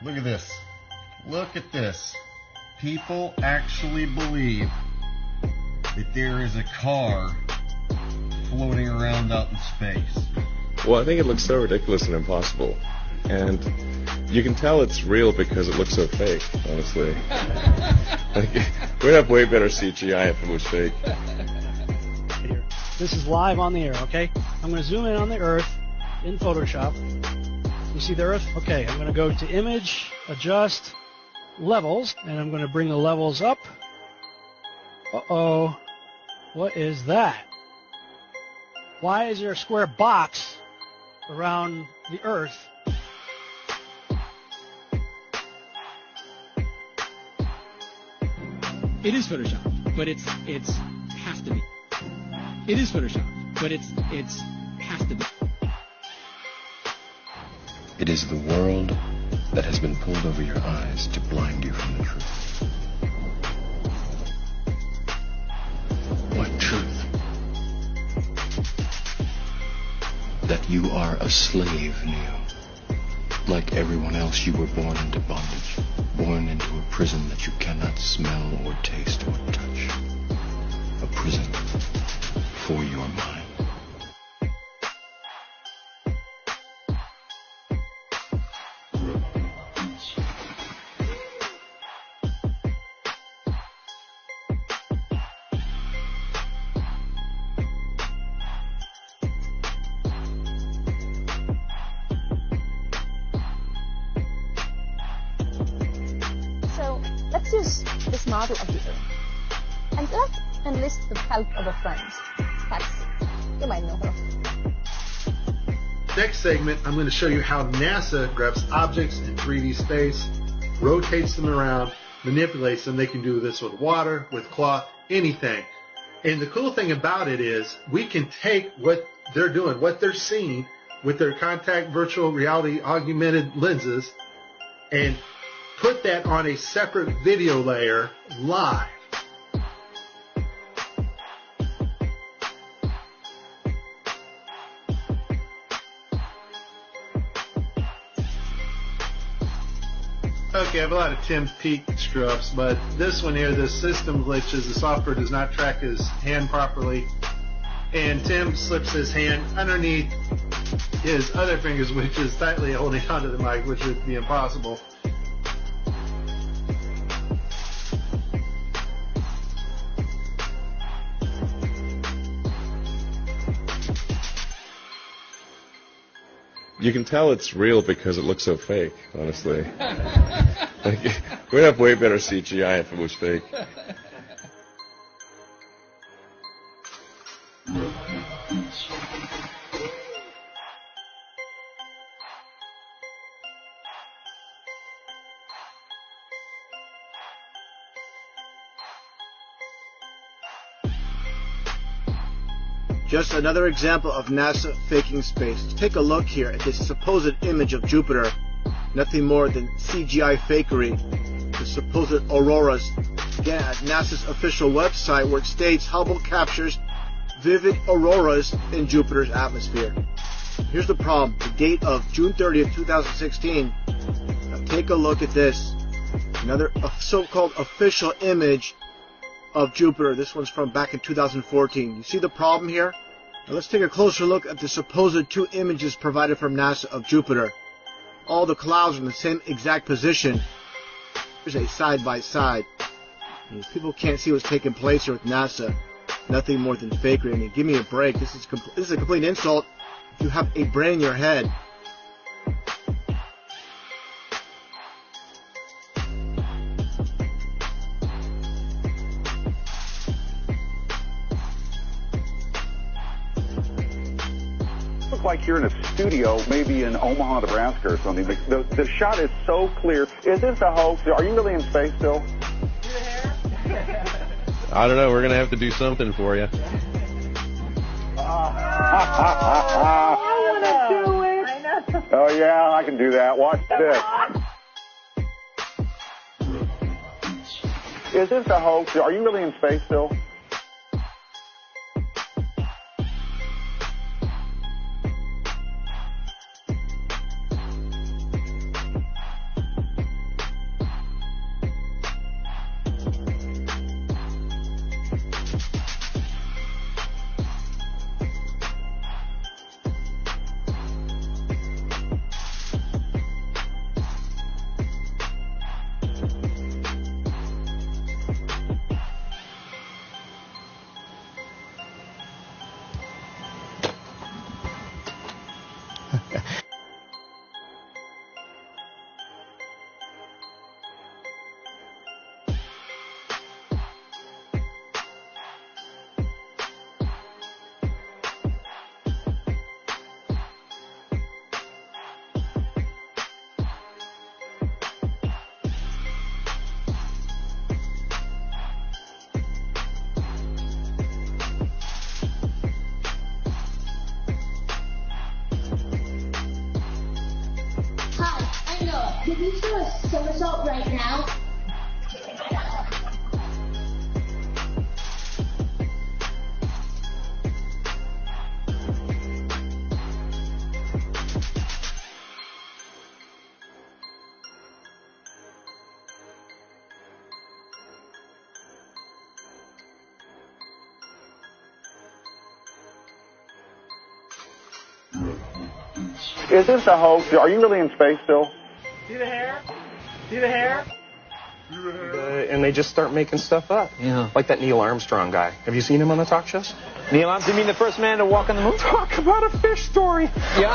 Look at this. Look at this. People actually believe that there is a car floating around out in space. Well, I think it looks so ridiculous and impossible. And you can tell it's real because it looks so fake, honestly. We'd have way better CGI if it was fake. This is live on the air, okay? I'm going to zoom in on the Earth in Photoshop. You see the Earth? Okay, I'm going to go to Image, Adjust, Levels, and I'm going to bring the levels up. Uh-oh. What is that? Why is there a square box around the Earth? It is Photoshop, but it's has to be. It is Photoshop, but it's has to be. It is the world that has been pulled over your eyes to blind you from the truth. What truth? That you are a slave, Neo. Like everyone else, you were born into bondage, born into a prison that you cannot smell or taste or touch. A prison for your mind. Let's use this model of the Earth. And let's enlist the help of a friend. Patsy. You might know her. Next segment, I'm going to show you how NASA grabs objects in 3D space, rotates them around, manipulates them. They can do this with water, with cloth, anything. And the cool thing about it is we can take what they're doing, what they're seeing with their contact virtual reality augmented lenses and put that on a separate video layer live. Okay, I have a lot of Tim Peake screw-ups, but this one here, the system glitches, the software does not track his hand properly, and Tim slips his hand underneath his other fingers, which is tightly holding onto the mic, which would be impossible. You can tell it's real because it looks so fake, honestly. We'd have way better CGI if it was fake. Just another example of NASA faking space. Take a look here at this supposed image of Jupiter. Nothing more than CGI fakery. The supposed auroras. Again, at NASA's official website where it states Hubble captures vivid auroras in Jupiter's atmosphere. Here's the problem. The date of June 30th, 2016. Now take a look at this. Another so-called official image of Jupiter. This one's from back in 2014. You see the problem here? Now let's take a closer look at the supposed two images provided from NASA of Jupiter. All the clouds are in the same exact position. Here's a side-by-side. People can't see what's taking place here with NASA. Nothing more than fakery. I mean, give me a break. This is a complete insult if you have a brain in your head. Like you're in a studio, maybe in Omaha, Nebraska or something. The shot is so clear. Is this a hoax? Are you really in space still? I don't know. We're going to have to do something for you. I want to do it. I know. Oh, yeah, I can do that. Watch this. Is this a hoax? Are you really in space still? Can you do a somersault right now? Is this a hoax? Are you really in space still? See the hair? See the hair? And they just start making stuff up. Yeah. Like that Neil Armstrong guy. Have you seen him on the talk shows? Neil Armstrong, you mean the first man to walk on the moon? Talk about a fish story. Yeah.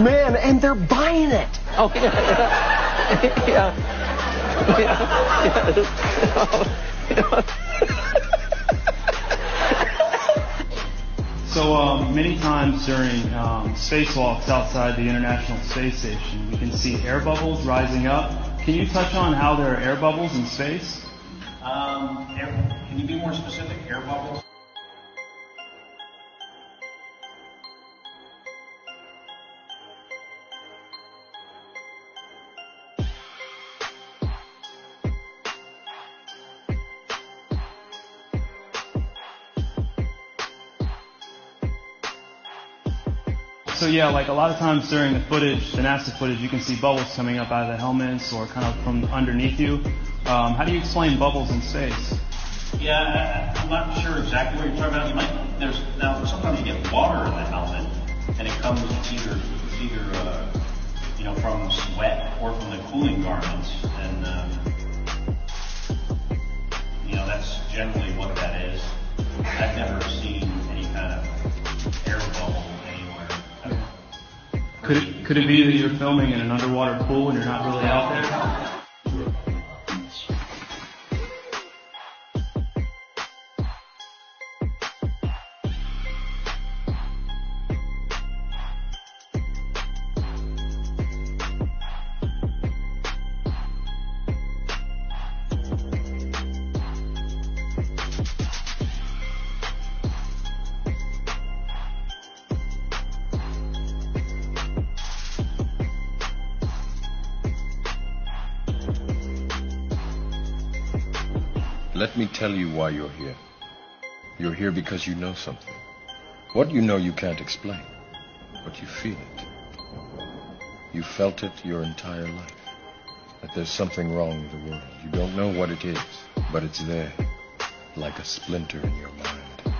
Man, and they're buying it. Oh, yeah. So many times during spacewalks outside the International Space Station, we can see air bubbles rising up. Can you touch on how there are air bubbles in space? Can you be more specific? Air bubbles? So yeah, like a lot of times during the footage, the NASA footage, you can see bubbles coming up out of the helmets or kind of from underneath you. How do you explain bubbles in space? Yeah, I'm not sure exactly what you're talking about. Now sometimes you get water in the helmet, and it comes either from sweat or from the cooling garments, and that's generally what that is. I've never seen any kind of air bubble anywhere. Could it be that you're filming in an underwater pool and you're not really out there? Let me tell you why you're here. You're here because you know something. What you know you can't explain, but you feel it. You felt it your entire life, that there's something wrong with the world. You don't know what it is, but it's there, like a splinter in your mind,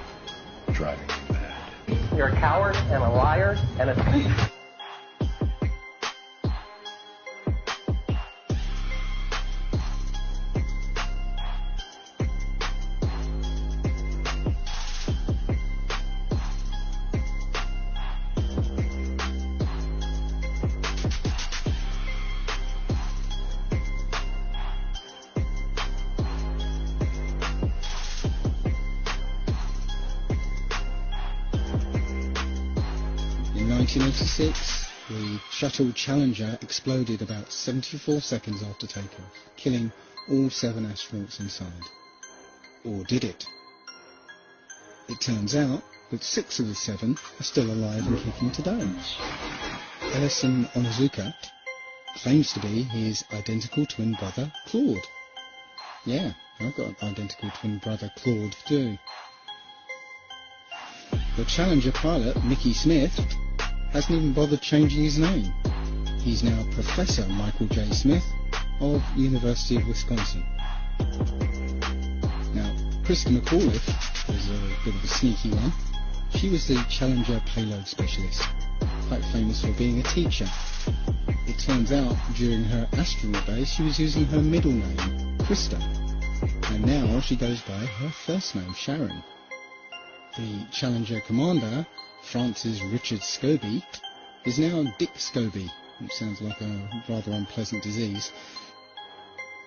driving you mad. You're a coward and a liar and a thief. In 1986, the shuttle Challenger exploded about 74 seconds after takeoff, killing all 7 astronauts inside. Or did it? It turns out that 6 of the 7 are still alive and kicking today. Ellison Onizuka claims to be his identical twin brother, Claude. Yeah, I've got an identical twin brother, Claude, too. The Challenger pilot, Mickey Smith, hasn't even bothered changing his name. He's now Professor Michael J. Smith of University of Wisconsin. Now, Krista McAuliffe was a bit of a sneaky one. She was the Challenger payload specialist, quite famous for being a teacher. It turns out during her astronaut days she was using her middle name, Krista, and now she goes by her first name, Sharon. The Challenger commander, Francis Richard Scobie, is now Dick Scobie, which sounds like a rather unpleasant disease.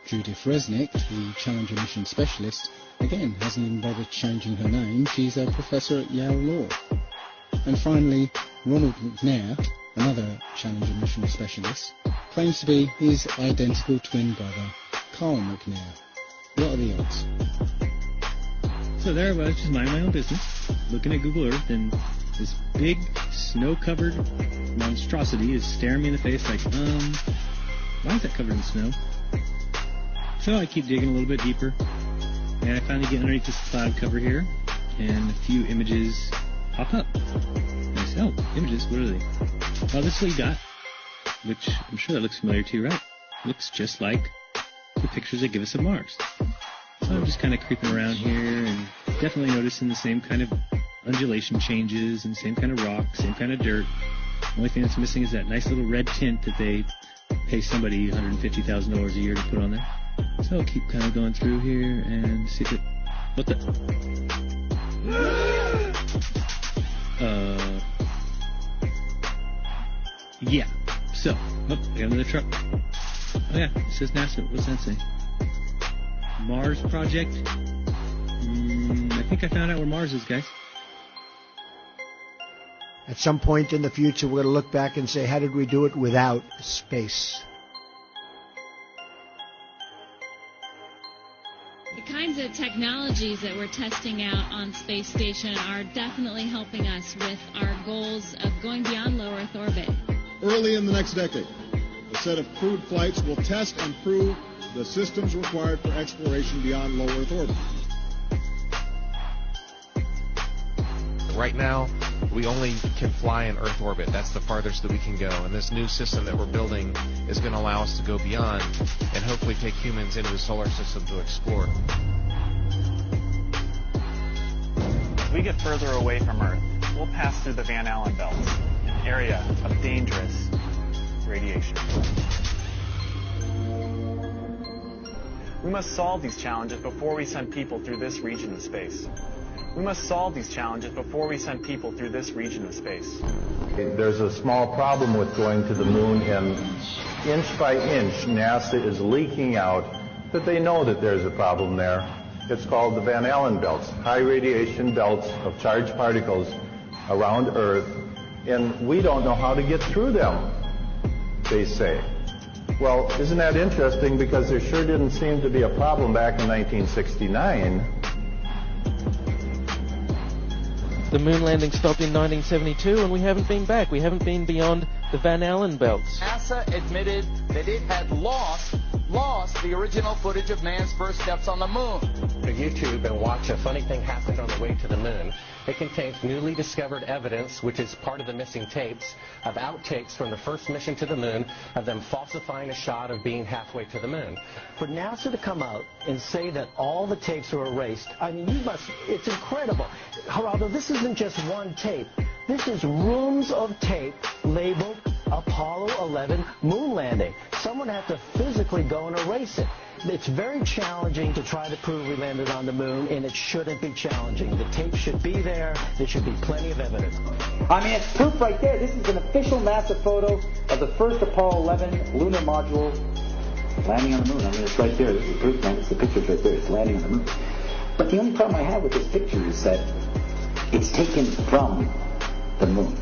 Judith Resnick, the Challenger mission specialist, again hasn't even bothered changing her name. She's a professor at Yale Law. And finally, Ronald McNair, another Challenger mission specialist, claims to be his identical twin brother, Carl McNair. What are the odds? So there I was, just minding my own business, looking at Google Earth, and this big, snow-covered monstrosity is staring me in the face like, why is that covered in snow? So I keep digging a little bit deeper, and I finally get underneath this cloud cover here, and a few images pop up. And I say, oh, images, what are they? Oh, this is what you got, which I'm sure that looks familiar to you, right? Looks just like the pictures they give us of Mars. So I'm just kind of creeping around here and definitely noticing the same kind of undulation changes and same kind of rock, same kind of dirt. The only thing that's missing is that nice little red tint that they pay somebody $150,000 a year to put on there. So I'll keep kind of going through here and see if it... What the... Yeah. So, I got another truck. Oh yeah, it says NASA. What's that say? Mars Project? I think I found out where Mars is, guys. At some point in the future, we're going to look back and say, how did we do it without space? The kinds of technologies that we're testing out on Space Station are definitely helping us with our goals of going beyond low Earth orbit. Early in the next decade, a set of crewed flights will test and prove the systems required for exploration beyond low Earth orbit. Right now, we only can fly in Earth orbit. That's the farthest that we can go. And this new system that we're building is going to allow us to go beyond and hopefully take humans into the solar system to explore. As we get further away from Earth, we'll pass through the Van Allen belts, an area of dangerous radiation. We must solve these challenges before we send people through this region of space. We must solve these challenges before we send people through this region of space. There's a small problem with going to the moon, and inch by inch, NASA is leaking out that they know that there's a problem there. It's called the Van Allen belts, high radiation belts of charged particles around Earth, and we don't know how to get through them, they say. Well, isn't that interesting, because there sure didn't seem to be a problem back in 1969. The moon landing stopped in 1972 and we haven't been back. We haven't been beyond the Van Allen belts. NASA admitted that it had lost the original footage of man's first steps on the moon. Go to YouTube and watch A Funny Thing Happened on the Way to the Moon. It contains newly discovered evidence, which is part of the missing tapes, of outtakes from the first mission to the moon, of them falsifying a shot of being halfway to the moon. For NASA to come out and say that all the tapes are erased, I mean, it's incredible. Geraldo, this isn't just one tape. This is rooms of tape labeled Apollo 11 moon landing. Someone had to physically go and erase it. It's very challenging to try to prove we landed on the moon, and it shouldn't be challenging. The tape should be there. There should be plenty of evidence. I mean, it's proof right there. This is an official NASA photo of the first Apollo 11 lunar module landing on the moon. I mean, it's right there. This is proof, man. It's the picture's right there. It's landing on the moon. But the only problem I have with this picture is that it's taken from the moon.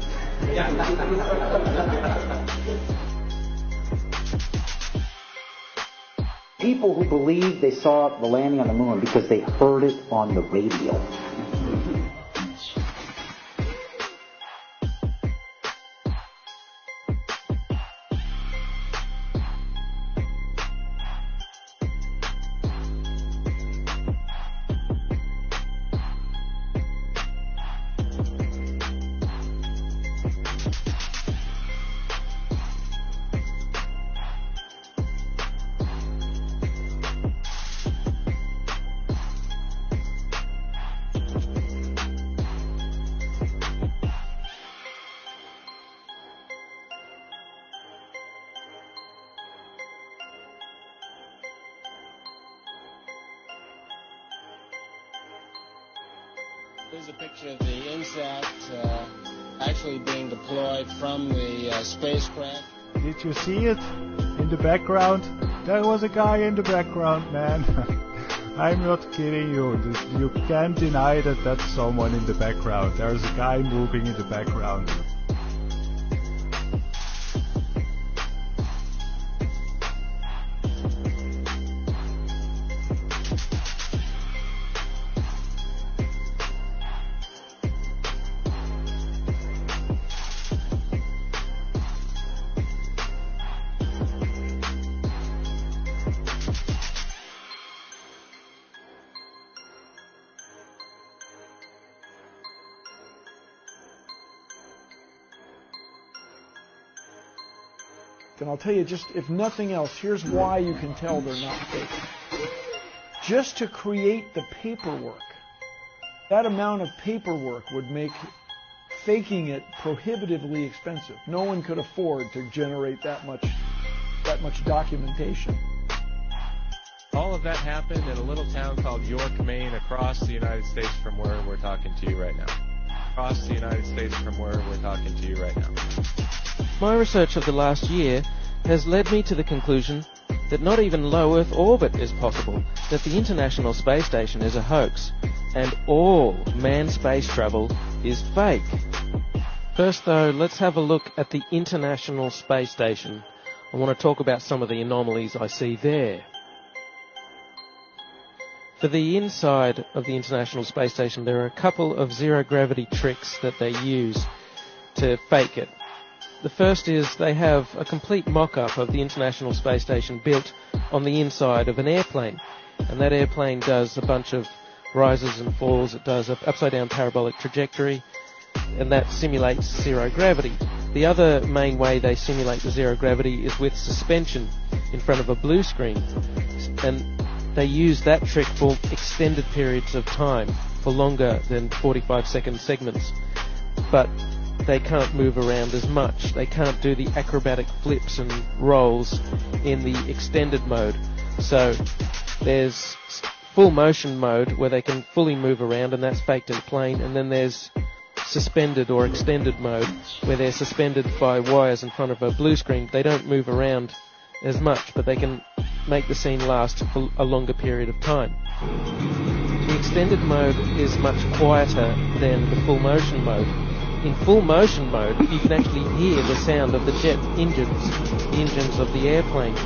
People who believe they saw the landing on the moon because they heard it on the radio. Here's a picture of the INSAT actually being deployed from the spacecraft. Did you see it in the background? There was a guy in the background, man. I'm not kidding you. You can't deny that that's someone in the background. There's a guy moving in the background. And I'll tell you, just if nothing else, here's why you can tell they're not fake. Just to create the paperwork, that amount of paperwork would make faking it prohibitively expensive. No one could afford to generate that much documentation. All of that happened in a little town called York, Maine, across the United States from where we're talking to you right now. Across the United States from where we're talking to you right now. My research of the last year has led me to the conclusion that not even low Earth orbit is possible, that the International Space Station is a hoax, and all manned space travel is fake. First though, let's have a look at the International Space Station. I want to talk about some of the anomalies I see there. For the inside of the International Space Station, there are a couple of zero-gravity tricks that they use to fake it. The first is they have a complete mock-up of the International Space Station built on the inside of an airplane. And that airplane does a bunch of rises and falls. It does an upside-down parabolic trajectory, and that simulates zero gravity. The other main way they simulate the zero gravity is with suspension in front of a blue screen. And they use that trick for extended periods of time, for longer than 45-second segments. But they can't move around as much. They can't do the acrobatic flips and rolls in the extended mode. So there's full motion mode where they can fully move around, and that's faked in the plane. And then there's suspended or extended mode where they're suspended by wires in front of a blue screen. They don't move around as much, but they can make the scene last for a longer period of time. The extended mode is much quieter than the full motion mode. In full motion mode, you can actually hear the sound of the jet engines, the engines of the airplane.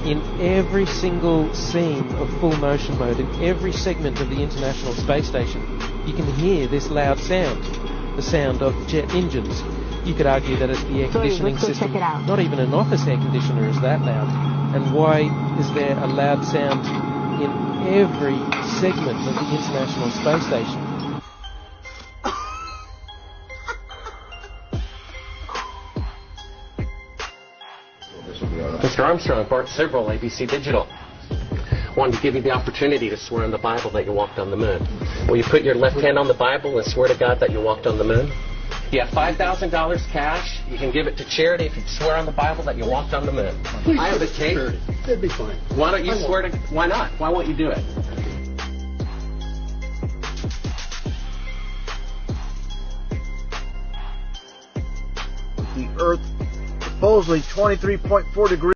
In every single scene of full motion mode, in every segment of the International Space Station, you can hear this loud sound, the sound of jet engines. You could argue that it's the air conditioning system. Not even an office air conditioner is that loud. And why is there a loud sound in every segment of the International Space Station? Mr. Armstrong, Bart Sibrel, ABC Digital. Wanted to give you the opportunity to swear on the Bible that you walked on the moon. Will you put your left hand on the Bible and swear to God that you walked on the moon? You have $5,000 cash. You can give it to charity if you swear on the Bible that you walked on the moon. I have the tape. That'd be fine. Why don't you swear to... Why not? Why won't you do it? The Earth supposedly 23.4 degrees